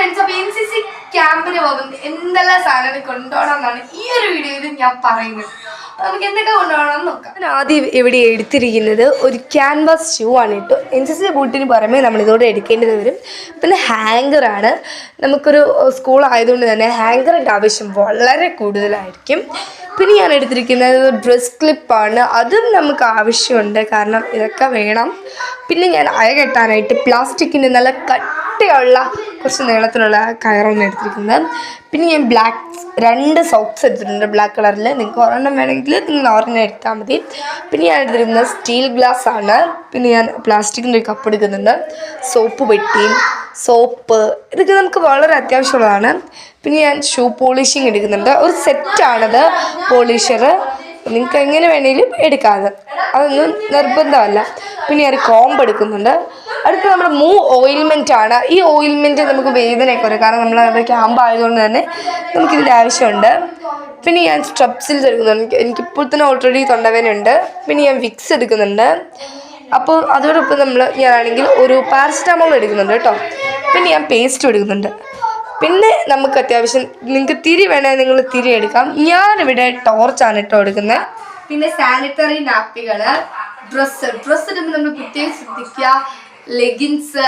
Friends, അപ്പോൾ NCC ക്യാമ്പിന് പോകുന്നത് എന്തെല്ലാം സാധനങ്ങൾ കൊണ്ടുപോകണമെന്നാണ് ഈ ഒരു വീഡിയോയിൽ ഞാൻ പറയുന്നത്. നമുക്ക് എന്തൊക്കെ കൊണ്ടുപോകണമെന്ന് നോക്കാം. ഞാൻ ആദ്യം ഇവിടെ എടുത്തിരിക്കുന്നത് ഒരു ക്യാൻവാസ് ഷൂ ആണ് കേട്ടോ. NCC ബൂട്ടിന് പുറമേ നമ്മളിതോടെ എടുക്കേണ്ടത് വരും. പിന്നെ ഹാങ്കറാണ്. നമുക്കൊരു സ്കൂൾ ആയതുകൊണ്ട് തന്നെ ഹാങ്കറിൻ്റെ ആവശ്യം വളരെ കൂടുതലായിരിക്കും. പിന്നെ ഞാൻ എടുത്തിരിക്കുന്നത് ഡ്രസ് ക്ലിപ്പാണ്. അതും നമുക്ക് ആവശ്യമുണ്ട്, കാരണം ഇതൊക്കെ വേണം. പിന്നെ ഞാൻ അയ കെട്ടാനായിട്ട് പ്ലാസ്റ്റിക്കിൻ്റെ നല്ല കട്ടിയുള്ള കുറച്ച് നീളത്തിലുള്ള കയറാണ് എടുത്തിരിക്കുന്നത്. പിന്നെ ഞാൻ രണ്ട് സോക്സ് എടുത്തിട്ടുണ്ട് ബ്ലാക്ക് കളറിൽ. നിങ്ങൾക്ക് ഒരെണ്ണം വേണമെങ്കിൽ നിങ്ങൾ ഒരെണ്ണം എടുത്താൽ മതി. പിന്നെ ഞാൻ എടുത്തിരിക്കുന്നത് സ്റ്റീൽ ഗ്ലാസ് ആണ്. പിന്നെ ഞാൻ പ്ലാസ്റ്റിക്കിൻ്റെ ഒരു കപ്പ് എടുക്കുന്നുണ്ട്. സോപ്പ് പെട്ടിയും സോപ്പ് ഇതൊക്കെ നമുക്ക് വളരെ അത്യാവശ്യമുള്ളതാണ്. പിന്നെ ഞാൻ ഷൂ പോളിഷിങ് എടുക്കുന്നുണ്ട്. ഒരു സെറ്റാണത് പോളിഷർ. നിങ്ങൾക്ക് എങ്ങനെ വേണമെങ്കിലും എടുക്കാതെ, അതൊന്നും നിർബന്ധമല്ല. പിന്നെ ഞാൻ കോംബ് എടുക്കുന്നുണ്ട്. അടുത്ത് നമ്മുടെ ഓയിൽമെൻ്റ് ആണ്. ഈ ഓയിൽമെൻറ്റ് നമുക്ക് വേദനയൊക്കെ വരും, കാരണം നമ്മൾ ക്യാമ്പ് ആയതുകൊണ്ട് തന്നെ നമുക്കിതിൻ്റെ ആവശ്യമുണ്ട്. പിന്നെ ഞാൻ സ്ട്രെപ്സിൽ എടുക്കുന്നുണ്ട്. എനിക്കിപ്പോൾ തന്നെ ഓൾറെഡി തൊണ്ടവേദനയുണ്ട്. പിന്നെ ഞാൻ വിക്സ് എടുക്കുന്നുണ്ട്. അപ്പോൾ അതോടൊപ്പം ഞാനാണെങ്കിൽ ഒരു പാരസിറ്റമോൾ എടുക്കുന്നുണ്ട് കേട്ടോ. പിന്നെ ഞാൻ പേസ്റ്റും എടുക്കുന്നുണ്ട്. പിന്നെ നമുക്ക് അത്യാവശ്യം നിങ്ങൾക്ക് തിരി വേണേൽ നിങ്ങൾ തിരി എടുക്കാം. ഞാനിവിടെ ടോർച്ചാണ് കേട്ടോ എടുക്കുന്നത്. പിന്നെ സാനിറ്ററി നാപ്കികൾ, ഡ്രസ്സ് ഇടുമ്പോൾ നമ്മൾ പ്രത്യേകം ശ്രദ്ധിക്കുക. ലെഗിൻസ്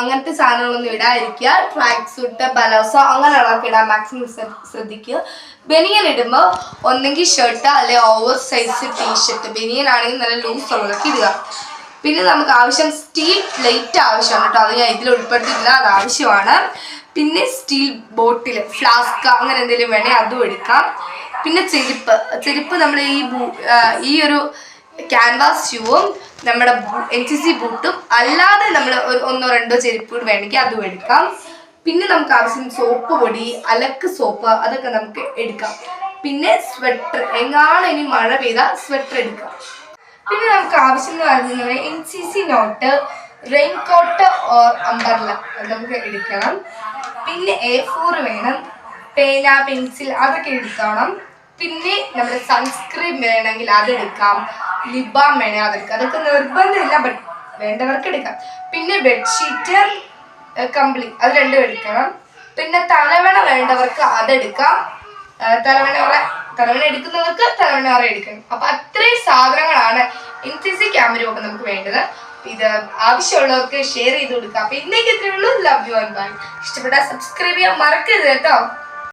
അങ്ങനത്തെ സാധനങ്ങളൊന്നും ഇടാതിരിക്കുക. ട്രാക്ക് സൂട്ട്, ബലോസോ അങ്ങനെയുള്ളതൊക്കെ ഇടാൻ മാക്സിമം ശ്രദ്ധിക്കുക. ബനിയൻ ഇടുമ്പോൾ ഒന്നെങ്കിൽ ഷർട്ട് അല്ലെങ്കിൽ ഓവർ സൈസ് ടീഷർട്ട്. ബനിയൻ ആണെങ്കിൽ നല്ല ലൂസ് ഉള്ളതൊക്കെ ഇടുക. പിന്നെ നമുക്ക് ആവശ്യം സ്റ്റീൽ പ്ലേറ്റ് ആവശ്യമാണ് കേട്ടോ. അത് ഞാൻ ഇതിൽ ഉൾപ്പെടുത്തിയിട്ടില്ല, അത് ആവശ്യമാണ്. പിന്നെ സ്റ്റീൽ ബോട്ടിൽ, ഫ്ലാസ്ക് അങ്ങനെ എന്തെങ്കിലും വേണേൽ അതും എടുക്കാം. പിന്നെ ചെരുപ്പ് നമ്മൾ ഈ ഒരു ക്യാൻവാസ് ഷൂവും നമ്മുടെ NCC ബൂട്ടും അല്ലാതെ നമ്മൾ ഒന്നോ രണ്ടോ ചെരുപ്പ് വേണമെങ്കിൽ അതും എടുക്കാം. പിന്നെ നമുക്ക് ആവശ്യം സോപ്പ് പൊടി, അലക്ക് സോപ്പ് അതൊക്കെ നമുക്ക് എടുക്കാം. പിന്നെ സ്വെറ്റർ, എങ്ങാനും ഇനി മഴ പെയ്താൽ സ്വെറ്റർ എടുക്കാം. പിന്നെ നമുക്ക് ആവശ്യം എന്ന് പറയുന്നത് NCC note, raincoat or umbrella നമുക്ക് എടുക്കണം. പിന്നെ A4 വേണം, പേന, പെൻസിൽ അതൊക്കെ എടുക്കണം. പിന്നെ നമ്മുടെ സൺസ്ക്രീൻ വേണമെങ്കിൽ അതെടുക്കാം. ലിബാം വേണമെങ്കിൽ അതെടുക്കാം. അതൊക്കെ നിർബന്ധമില്ല, ബട്ട് വേണ്ടവർക്ക് എടുക്കാം. പിന്നെ ബെഡ്ഷീറ്റ്, കമ്പിളി അത് രണ്ടും എടുക്കണം. പിന്നെ തലവണ വേണ്ടവർക്ക് അതെടുക്കാം. തലവണ എടുക്കുന്നവർക്ക് തലവണ എടുക്കണം. അപ്പം അത്രയും സാധനങ്ങളാണ് NCC ക്യാമ്പിന് പോകുമ്പോൾ നമുക്ക് വേണ്ടത്. ഇത് ആവശ്യമുള്ളവർക്ക് ഷെയർ ചെയ്ത് കൊടുക്കാം. അപ്പം ഇന്നേക്ക് ഇത്രയേ ഉള്ളൂ. Love you and bye. ഇഷ്ടപ്പെട്ടാൽ സബ്സ്ക്രൈബ് ചെയ്യാൻ മറക്കരുത് കേട്ടോ.